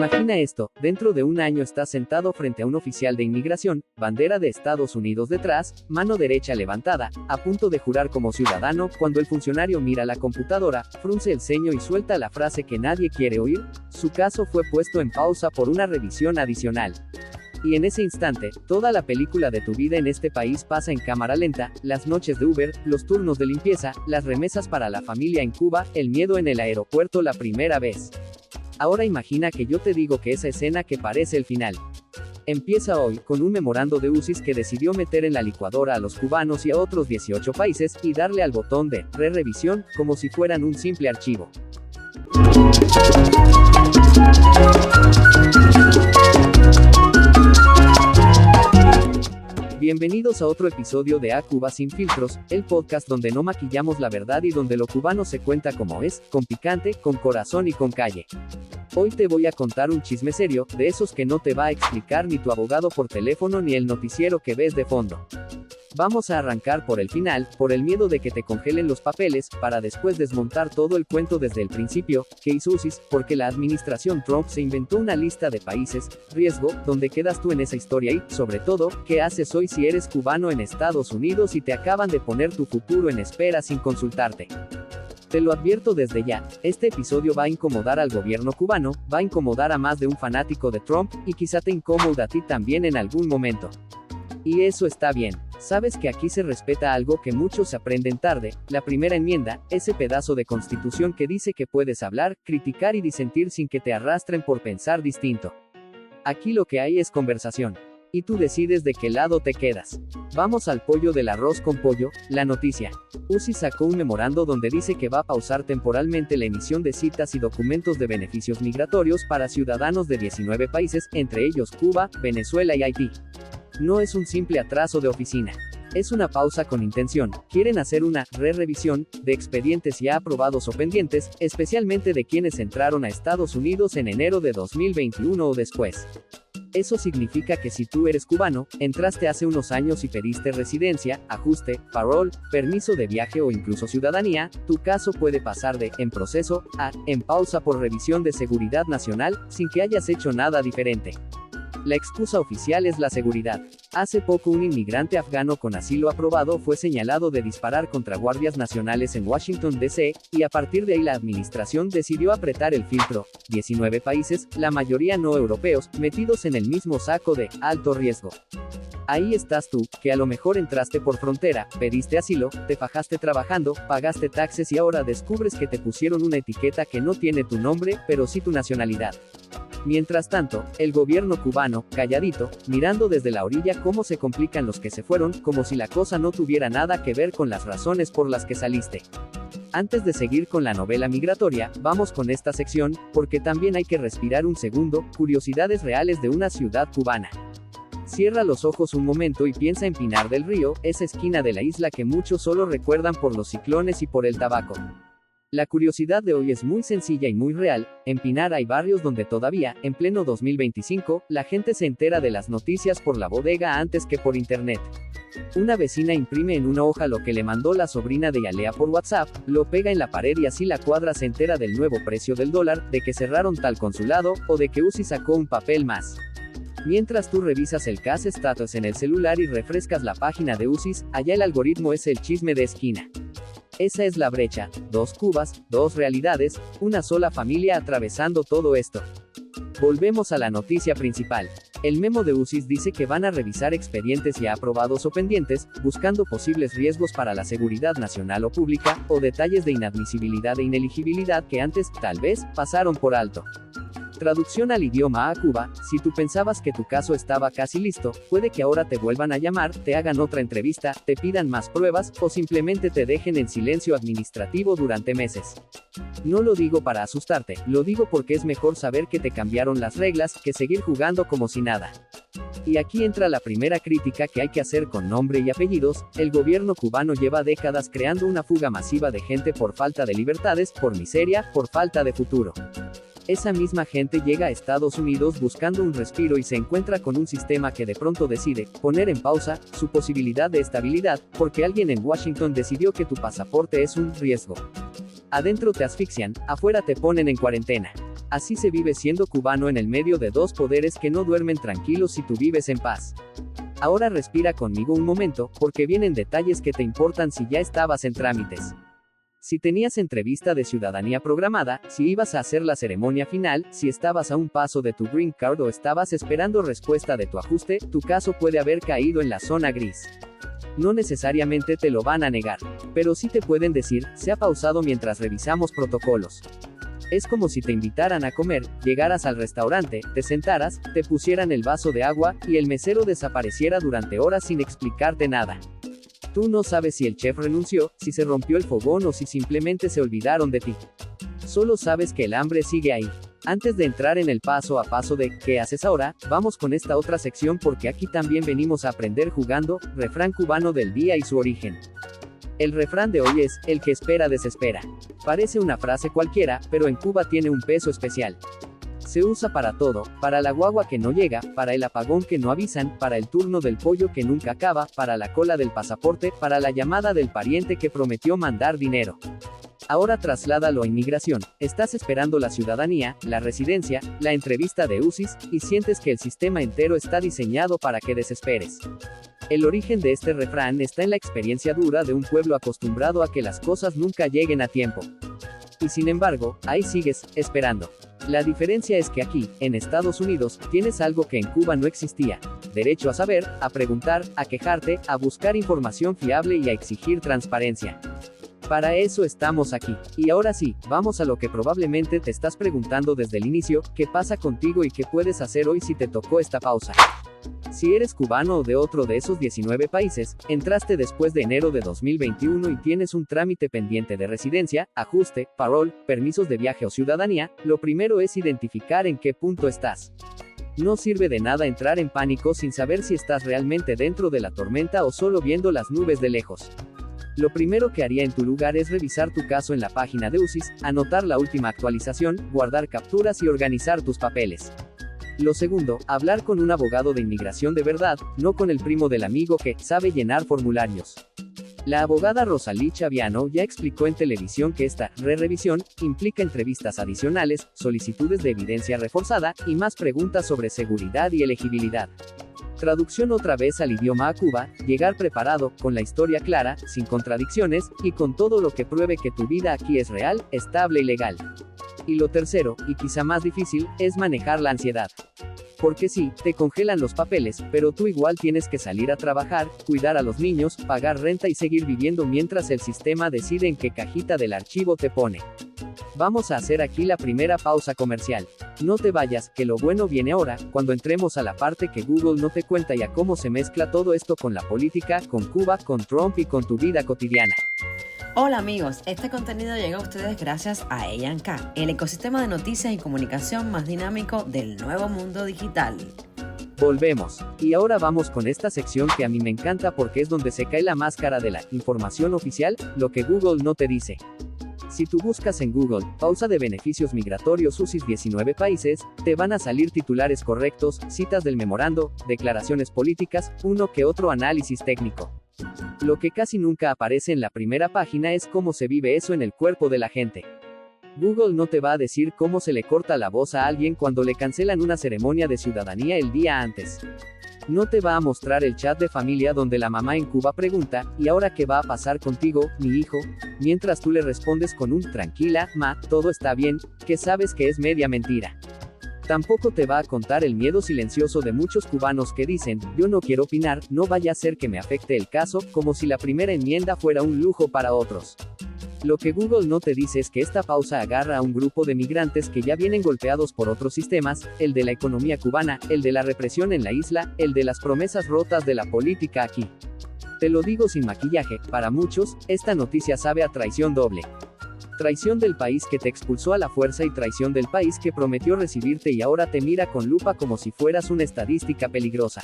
Imagina esto, dentro de un año estás sentado frente a un oficial de inmigración, bandera de Estados Unidos detrás, mano derecha levantada, a punto de jurar como ciudadano, cuando el funcionario mira la computadora, frunce el ceño y suelta la frase que nadie quiere oír: su caso fue puesto en pausa por una revisión adicional. Y en ese instante, toda la película de tu vida en este país pasa en cámara lenta: las noches de Uber, los turnos de limpieza, las remesas para la familia en Cuba, el miedo en el aeropuerto la primera vez. Ahora imagina que yo te digo que esa escena que parece el final empieza hoy, con un memorando de UCIS que decidió meter en la licuadora a los cubanos y a otros 18 países, y darle al botón de re-revisión, como si fueran un simple archivo. Bienvenidos a otro episodio de A Cuba Sin Filtros, el podcast donde no maquillamos la verdad y donde lo cubano se cuenta como es, con picante, con corazón y con calle. Hoy te voy a contar un chisme serio, de esos que no te va a explicar ni tu abogado por teléfono ni el noticiero que ves de fondo. Vamos a arrancar por el final, por el miedo de que te congelen los papeles, para después desmontar todo el cuento desde el principio, que hizo UCIS, porque la administración Trump se inventó una lista de países, riesgo, donde quedas tú en esa historia y, sobre todo, ¿qué haces hoy si eres cubano en Estados Unidos y te acaban de poner tu futuro en espera sin consultarte? Te lo advierto desde ya, este episodio va a incomodar al gobierno cubano, va a incomodar a más de un fanático de Trump, y quizá te incomoda a ti también en algún momento. Y eso está bien. Sabes que aquí se respeta algo que muchos aprenden tarde: la primera enmienda, ese pedazo de constitución que dice que puedes hablar, criticar y disentir sin que te arrastren por pensar distinto. Aquí lo que hay es conversación. Y tú decides de qué lado te quedas. Vamos al pollo del arroz con pollo, la noticia. UCIS sacó un memorando donde dice que va a pausar temporalmente la emisión de citas y documentos de beneficios migratorios para ciudadanos de 19 países, entre ellos Cuba, Venezuela y Haití. No es un simple atraso de oficina. Es una pausa con intención. Quieren hacer una re-revisión de expedientes ya aprobados o pendientes, especialmente de quienes entraron a Estados Unidos en enero de 2021 o después. Eso significa que si tú eres cubano, entraste hace unos años y pediste residencia, ajuste, parole, permiso de viaje o incluso ciudadanía, tu caso puede pasar de en proceso a en pausa por revisión de seguridad nacional, sin que hayas hecho nada diferente. La excusa oficial es la seguridad. Hace poco un inmigrante afgano con asilo aprobado fue señalado de disparar contra guardias nacionales en Washington, D.C., y a partir de ahí la administración decidió apretar el filtro: 19 países, la mayoría no europeos, metidos en el mismo saco de alto riesgo. Ahí estás tú, que a lo mejor entraste por frontera, pediste asilo, te fajaste trabajando, pagaste taxes y ahora descubres que te pusieron una etiqueta que no tiene tu nombre, pero sí tu nacionalidad. Mientras tanto, el gobierno cubano, calladito, mirando desde la orilla cómo se complican los que se fueron, como si la cosa no tuviera nada que ver con las razones por las que saliste. Antes de seguir con la novela migratoria, vamos con esta sección, porque también hay que respirar un segundo: curiosidades reales de una ciudad cubana. Cierra los ojos un momento y piensa en Pinar del Río, esa esquina de la isla que muchos solo recuerdan por los ciclones y por el tabaco. La curiosidad de hoy es muy sencilla y muy real. En Pinar hay barrios donde todavía, en pleno 2025, la gente se entera de las noticias por la bodega antes que por internet. Una vecina imprime en una hoja lo que le mandó la sobrina de Yalea por WhatsApp, lo pega en la pared y así la cuadra se entera del nuevo precio del dólar, de que cerraron tal consulado, o de que UCIS sacó un papel más. Mientras tú revisas el caso status en el celular y refrescas la página de UCIS, allá el algoritmo es el chisme de esquina. Esa es la brecha: 2 Cubas, 2 realidades, una sola familia atravesando todo esto. Volvemos a la noticia principal. El memo de UCIS dice que van a revisar expedientes ya aprobados o pendientes, buscando posibles riesgos para la seguridad nacional o pública, o detalles de inadmisibilidad e ineligibilidad que antes, tal vez, pasaron por alto. Traducción al idioma a Cuba: si tú pensabas que tu caso estaba casi listo, puede que ahora te vuelvan a llamar, te hagan otra entrevista, te pidan más pruebas, o simplemente te dejen en silencio administrativo durante meses. No lo digo para asustarte, lo digo porque es mejor saber que te cambiaron las reglas, que seguir jugando como si nada. Y aquí entra la primera crítica que hay que hacer con nombre y apellidos: el gobierno cubano lleva décadas creando una fuga masiva de gente por falta de libertades, por miseria, por falta de futuro. Esa misma gente llega a Estados Unidos buscando un respiro y se encuentra con un sistema que de pronto decide poner en pausa su posibilidad de estabilidad, porque alguien en Washington decidió que tu pasaporte es un riesgo. Adentro te asfixian, afuera te ponen en cuarentena. Así se vive siendo cubano en el medio de dos poderes que no duermen tranquilos si tú vives en paz. Ahora respira conmigo un momento, porque vienen detalles que te importan si ya estabas en trámites. Si tenías entrevista de ciudadanía programada, si ibas a hacer la ceremonia final, si estabas a un paso de tu green card o estabas esperando respuesta de tu ajuste, tu caso puede haber caído en la zona gris. No necesariamente te lo van a negar, pero sí te pueden decir, se ha pausado mientras revisamos protocolos. Es como si te invitaran a comer, llegaras al restaurante, te sentaras, te pusieran el vaso de agua, y el mesero desapareciera durante horas sin explicarte nada. Tú no sabes si el chef renunció, si se rompió el fogón o si simplemente se olvidaron de ti. Solo sabes que el hambre sigue ahí. Antes de entrar en el paso a paso de ¿qué haces ahora?, vamos con esta otra sección porque aquí también venimos a aprender jugando, refrán cubano del día y su origen. El refrán de hoy es, el que espera desespera. Parece una frase cualquiera, pero en Cuba tiene un peso especial. Se usa para todo, para la guagua que no llega, para el apagón que no avisan, para el turno del pollo que nunca acaba, para la cola del pasaporte, para la llamada del pariente que prometió mandar dinero. Ahora trasládalo a inmigración, estás esperando la ciudadanía, la residencia, la entrevista de UCIS, y sientes que el sistema entero está diseñado para que desesperes. El origen de este refrán está en la experiencia dura de un pueblo acostumbrado a que las cosas nunca lleguen a tiempo. Y sin embargo, ahí sigues, esperando. La diferencia es que aquí, en Estados Unidos, tienes algo que en Cuba no existía: derecho a saber, a preguntar, a quejarte, a buscar información fiable y a exigir transparencia. Para eso estamos aquí. Y ahora sí, vamos a lo que probablemente te estás preguntando desde el inicio: ¿qué pasa contigo y qué puedes hacer hoy si te tocó esta pausa? Si eres cubano o de otro de esos 19 países, entraste después de enero de 2021 y tienes un trámite pendiente de residencia, ajuste, parol, permisos de viaje o ciudadanía, lo primero es identificar en qué punto estás. No sirve de nada entrar en pánico sin saber si estás realmente dentro de la tormenta o solo viendo las nubes de lejos. Lo primero que haría en tu lugar es revisar tu caso en la página de UCIS, anotar la última actualización, guardar capturas y organizar tus papeles. Lo segundo, hablar con un abogado de inmigración de verdad, no con el primo del amigo que sabe llenar formularios. La abogada Rosalí Chaviano ya explicó en televisión que esta re-revisión implica entrevistas adicionales, solicitudes de evidencia reforzada y más preguntas sobre seguridad y elegibilidad. Traducción otra vez al idioma a Cuba: llegar preparado, con la historia clara, sin contradicciones, y con todo lo que pruebe que tu vida aquí es real, estable y legal. Y lo tercero, y quizá más difícil, es manejar la ansiedad. Porque sí, te congelan los papeles, pero tú igual tienes que salir a trabajar, cuidar a los niños, pagar renta y seguir viviendo mientras el sistema decide en qué cajita del archivo te pone. Vamos a hacer aquí la primera pausa comercial. No te vayas, que lo bueno viene ahora, cuando entremos a la parte que Google no te cuenta y a cómo se mezcla todo esto con la política, con Cuba, con Trump y con tu vida cotidiana. Hola amigos, este contenido llega a ustedes gracias a A&K, el ecosistema de noticias y comunicación más dinámico del nuevo mundo digital. Volvemos. Y ahora vamos con esta sección que a mí me encanta porque es donde se cae la máscara de la información oficial, lo que Google no te dice. Si tú buscas en Google, pausa de beneficios migratorios UCIS 19 países, te van a salir titulares correctos, citas del memorando, declaraciones políticas, uno que otro análisis técnico. Lo que casi nunca aparece en la primera página es cómo se vive eso en el cuerpo de la gente. Google no te va a decir cómo se le corta la voz a alguien cuando le cancelan una ceremonia de ciudadanía el día antes. No te va a mostrar el chat de familia donde la mamá en Cuba pregunta, ¿y ahora qué va a pasar contigo, mi hijo? Mientras tú le respondes con un tranquila, ma, todo está bien, que sabes que es media mentira. Tampoco te va a contar el miedo silencioso de muchos cubanos que dicen, yo no quiero opinar, no vaya a ser que me afecte el caso, como si la primera enmienda fuera un lujo para otros. Lo que Google no te dice es que esta pausa agarra a un grupo de migrantes que ya vienen golpeados por otros sistemas, el de la economía cubana, el de la represión en la isla, el de las promesas rotas de la política aquí. Te lo digo sin maquillaje, para muchos, esta noticia sabe a traición doble. Traición del país que te expulsó a la fuerza y traición del país que prometió recibirte y ahora te mira con lupa como si fueras una estadística peligrosa.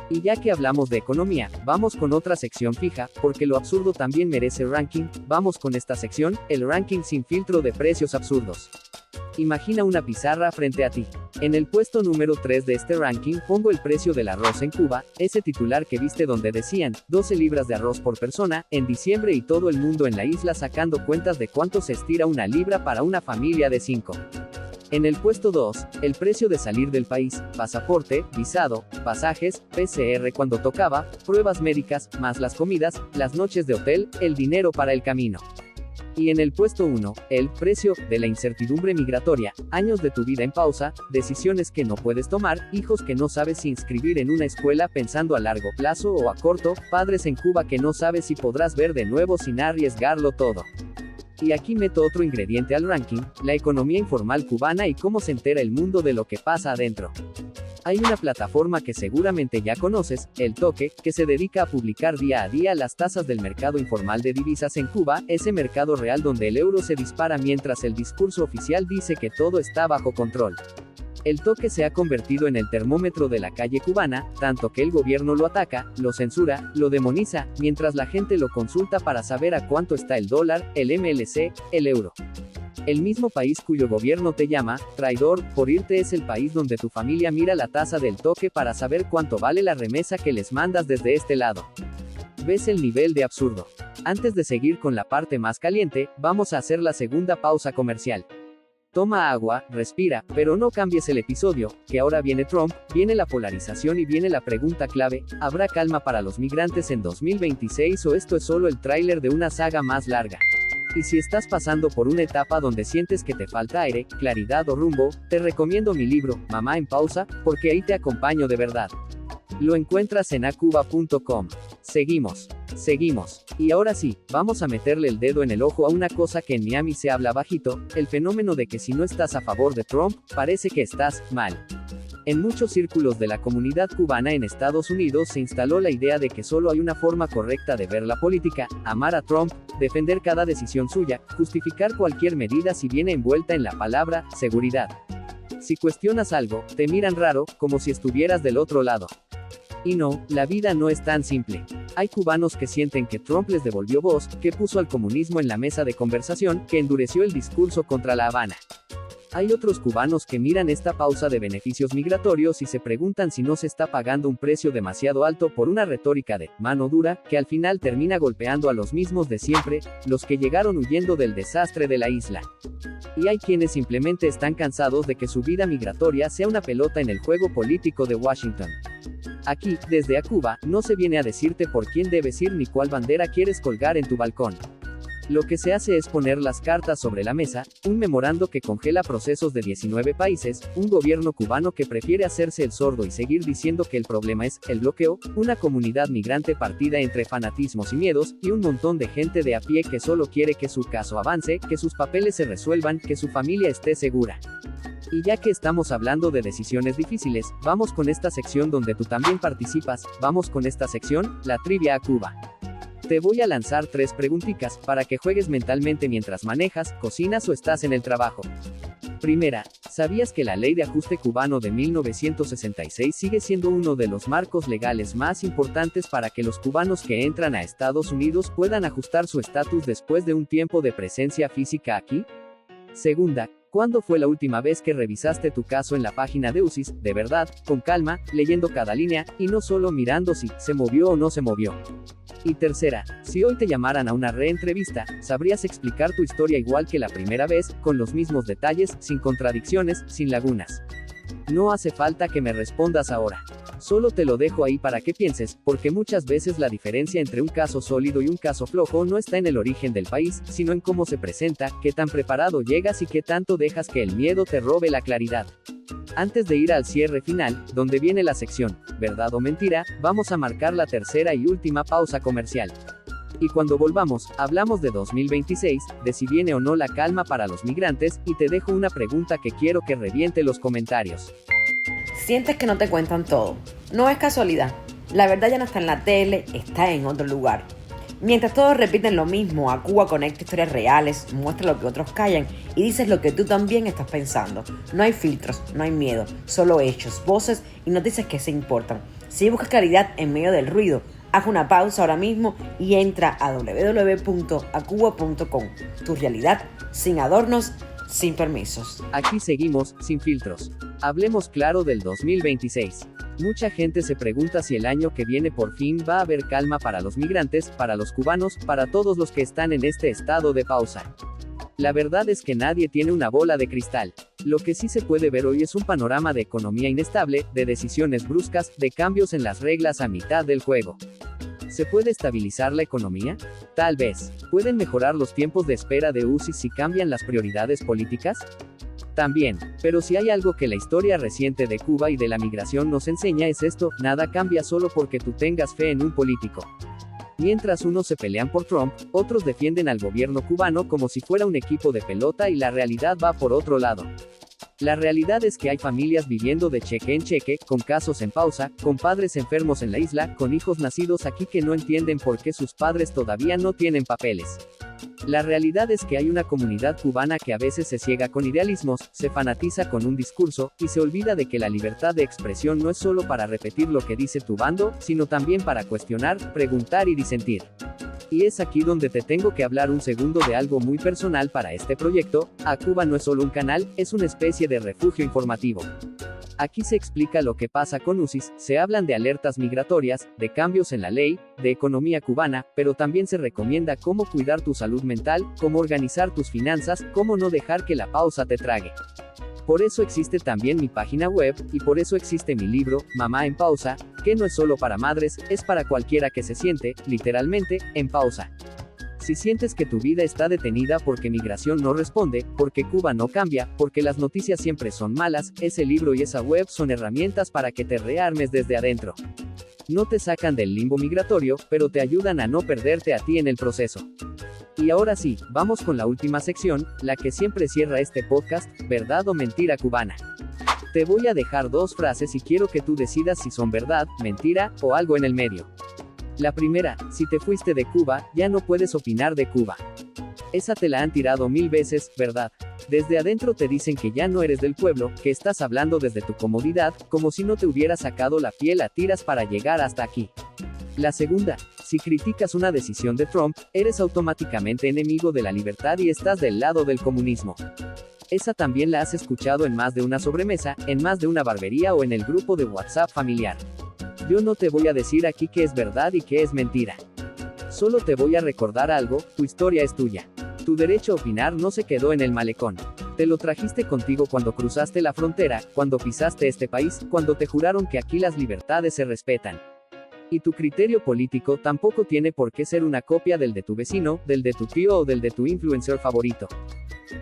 Y ya que hablamos de economía, vamos con otra sección fija, porque lo absurdo también merece ranking. Vamos con esta sección, el ranking sin filtro de precios absurdos. Imagina una pizarra frente a ti. En el puesto número 3 de este ranking pongo el precio del arroz en Cuba, ese titular que viste donde decían, 12 libras de arroz por persona, en diciembre y todo el mundo en la isla sacando cuentas de cuánto se estira una libra para una familia de 5. En el puesto 2, el precio de salir del país, pasaporte, visado, pasajes, PCR cuando tocaba, pruebas médicas, más las comidas, las noches de hotel, el dinero para el camino. Y en el puesto 1, el precio de la incertidumbre migratoria, años de tu vida en pausa, decisiones que no puedes tomar, hijos que no sabes si inscribir en una escuela pensando a largo plazo o a corto, padres en Cuba que no sabes si podrás ver de nuevo sin arriesgarlo todo. Y aquí meto otro ingrediente al ranking, la economía informal cubana y cómo se entera el mundo de lo que pasa adentro. Hay una plataforma que seguramente ya conoces, El Toque, que se dedica a publicar día a día las tasas del mercado informal de divisas en Cuba, ese mercado real donde el euro se dispara mientras el discurso oficial dice que todo está bajo control. El Toque se ha convertido en el termómetro de la calle cubana, tanto que el gobierno lo ataca, lo censura, lo demoniza, mientras la gente lo consulta para saber a cuánto está el dólar, el MLC, el euro. El mismo país cuyo gobierno te llama traidor por irte es el país donde tu familia mira la tasa del Toque para saber cuánto vale la remesa que les mandas desde este lado. ¿Ves el nivel de absurdo? Antes de seguir con la parte más caliente, vamos a hacer la segunda pausa comercial. Toma agua, respira, pero no cambies el episodio, que ahora viene Trump, viene la polarización y viene la pregunta clave, ¿habrá calma para los migrantes en 2026 o esto es solo el tráiler de una saga más larga? Y si estás pasando por una etapa donde sientes que te falta aire, claridad o rumbo, te recomiendo mi libro, Mamá en Pausa, porque ahí te acompaño de verdad. Lo encuentras en acuba.com. Seguimos. Y ahora sí, vamos a meterle el dedo en el ojo a una cosa que en Miami se habla bajito, el fenómeno de que si no estás a favor de Trump, parece que estás mal. En muchos círculos de la comunidad cubana en Estados Unidos se instaló la idea de que solo hay una forma correcta de ver la política, amar a Trump, defender cada decisión suya, justificar cualquier medida si viene envuelta en la palabra seguridad. Si cuestionas algo, te miran raro, como si estuvieras del otro lado. Y no, la vida no es tan simple. Hay cubanos que sienten que Trump les devolvió voz, que puso al comunismo en la mesa de conversación, que endureció el discurso contra La Habana. Hay otros cubanos que miran esta pausa de beneficios migratorios y se preguntan si no se está pagando un precio demasiado alto por una retórica de mano dura, que al final termina golpeando a los mismos de siempre, los que llegaron huyendo del desastre de la isla. Y hay quienes simplemente están cansados de que su vida migratoria sea una pelota en el juego político de Washington. Aquí, desde Cuba, no se viene a decirte por quién debes ir ni cuál bandera quieres colgar en tu balcón. Lo que se hace es poner las cartas sobre la mesa, un memorando que congela procesos de 19 países, un gobierno cubano que prefiere hacerse el sordo y seguir diciendo que el problema es el bloqueo, una comunidad migrante partida entre fanatismos y miedos, y un montón de gente de a pie que solo quiere que su caso avance, que sus papeles se resuelvan, que su familia esté segura. Y ya que estamos hablando de decisiones difíciles, vamos con esta sección donde tú también participas, vamos con esta sección, la trivia a Cuba. Te voy a lanzar 3 preguntitas, para que juegues mentalmente mientras manejas, cocinas o estás en el trabajo. Primera, ¿sabías que la Ley de Ajuste Cubano de 1966 sigue siendo uno de los marcos legales más importantes para que los cubanos que entran a Estados Unidos puedan ajustar su estatus después de un tiempo de presencia física aquí? Segunda, ¿cuándo fue la última vez que revisaste tu caso en la página de UCIS, de verdad, con calma, leyendo cada línea, y no solo mirando si se movió o no se movió? Y tercera, si hoy te llamaran a una reentrevista, ¿sabrías explicar tu historia igual que la primera vez, con los mismos detalles, sin contradicciones, sin lagunas? No hace falta que me respondas ahora. Solo te lo dejo ahí para que pienses, porque muchas veces la diferencia entre un caso sólido y un caso flojo no está en el origen del país, sino en cómo se presenta, qué tan preparado llegas y qué tanto dejas que el miedo te robe la claridad. Antes de ir al cierre final, donde viene la sección, ¿verdad o mentira?, vamos a marcar la tercera y última pausa comercial. Y cuando volvamos, hablamos de 2026, de si viene o no la calma para los migrantes, y te dejo una pregunta que quiero que reviente los comentarios. Sientes que no te cuentan todo. No es casualidad. La verdad ya no está en la tele, está en otro lugar. Mientras todos repiten lo mismo, A Cuba conecta historias reales, muestra lo que otros callan y dices lo que tú también estás pensando. No hay filtros, no hay miedo, solo hechos, voces y noticias que se importan. Si buscas claridad en medio del ruido, haz una pausa ahora mismo y entra a www.acuba.com. Tu realidad, sin adornos, sin permisos. Aquí seguimos, sin filtros. Hablemos claro del 2026. Mucha gente se pregunta si el año que viene por fin va a haber calma para los migrantes, para los cubanos, para todos los que están en este estado de pausa. La verdad es que nadie tiene una bola de cristal. Lo que sí se puede ver hoy es un panorama de economía inestable, de decisiones bruscas, de cambios en las reglas a mitad del juego. ¿Se puede estabilizar la economía? Tal vez. ¿Pueden mejorar los tiempos de espera de UCI si cambian las prioridades políticas? También. Pero si hay algo que la historia reciente de Cuba y de la migración nos enseña es esto: nada cambia solo porque tú tengas fe en un político. Mientras unos se pelean por Trump, otros defienden al gobierno cubano como si fuera un equipo de pelota y la realidad va por otro lado. La realidad es que hay familias viviendo de cheque en cheque, con casos en pausa, con padres enfermos en la isla, con hijos nacidos aquí que no entienden por qué sus padres todavía no tienen papeles. La realidad es que hay una comunidad cubana que a veces se ciega con idealismos, se fanatiza con un discurso, y se olvida de que la libertad de expresión no es solo para repetir lo que dice tu bando, sino también para cuestionar, preguntar y disentir. Y es aquí donde te tengo que hablar un segundo de algo muy personal para este proyecto. A Cuba no es solo un canal, es una especie de refugio informativo. Aquí se explica lo que pasa con UCIS, se hablan de alertas migratorias, de cambios en la ley, de economía cubana, pero también se recomienda cómo cuidar tu salud mental, cómo organizar tus finanzas, cómo no dejar que la pausa te trague. Por eso existe también mi página web, y por eso existe mi libro, Mamá en Pausa, que no es solo para madres, es para cualquiera que se siente, literalmente, en pausa. Si sientes que tu vida está detenida porque migración no responde, porque Cuba no cambia, porque las noticias siempre son malas, ese libro y esa web son herramientas para que te rearmes desde adentro. No te sacan del limbo migratorio, pero te ayudan a no perderte a ti en el proceso. Y ahora sí, vamos con la última sección, la que siempre cierra este podcast: verdad o mentira cubana. Te voy a dejar dos frases y quiero que tú decidas si son verdad, mentira, o algo en el medio. La primera: si te fuiste de Cuba, ya no puedes opinar de Cuba. Esa te la han tirado 1000 veces, ¿verdad? Desde adentro te dicen que ya no eres del pueblo, que estás hablando desde tu comodidad, como si no te hubiera sacado la piel a tiras para llegar hasta aquí. La segunda: si criticas una decisión de Trump, eres automáticamente enemigo de la libertad y estás del lado del comunismo. Esa también la has escuchado en más de una sobremesa, en más de una barbería o en el grupo de WhatsApp familiar. Yo no te voy a decir aquí qué es verdad y qué es mentira. Solo te voy a recordar algo: tu historia es tuya. Tu derecho a opinar no se quedó en el malecón. Te lo trajiste contigo cuando cruzaste la frontera, cuando pisaste este país, cuando te juraron que aquí las libertades se respetan. Y tu criterio político tampoco tiene por qué ser una copia del de tu vecino, del de tu tío o del de tu influencer favorito.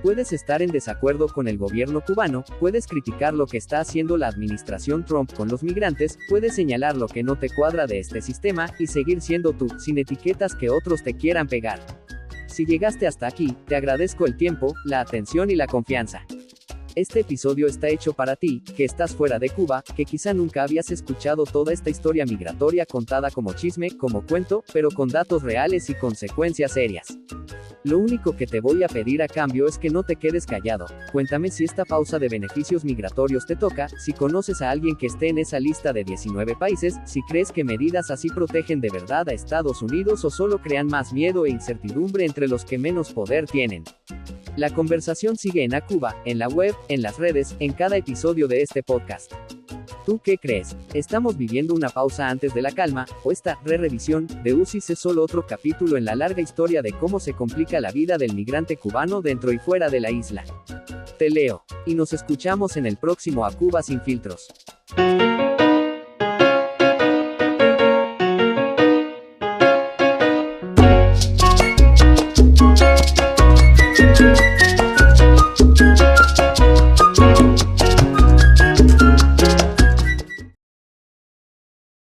Puedes estar en desacuerdo con el gobierno cubano, puedes criticar lo que está haciendo la administración Trump con los migrantes, puedes señalar lo que no te cuadra de este sistema, y seguir siendo tú, sin etiquetas que otros te quieran pegar. Si llegaste hasta aquí, te agradezco el tiempo, la atención y la confianza. Este episodio está hecho para ti, que estás fuera de Cuba, que quizá nunca habías escuchado toda esta historia migratoria contada como chisme, como cuento, pero con datos reales y consecuencias serias. Lo único que te voy a pedir a cambio es que no te quedes callado. Cuéntame si esta pausa de beneficios migratorios te toca, si conoces a alguien que esté en esa lista de 19 países, si crees que medidas así protegen de verdad a Estados Unidos o solo crean más miedo e incertidumbre entre los que menos poder tienen. La conversación sigue en A Cuba, en la web, en las redes, en cada episodio de este podcast. ¿Tú qué crees? ¿Estamos viviendo una pausa antes de la calma, o esta re-revisión de UCIS es solo otro capítulo en la larga historia de cómo se complica la vida del migrante cubano dentro y fuera de la isla? Te leo. Y nos escuchamos en el próximo A Cuba sin filtros.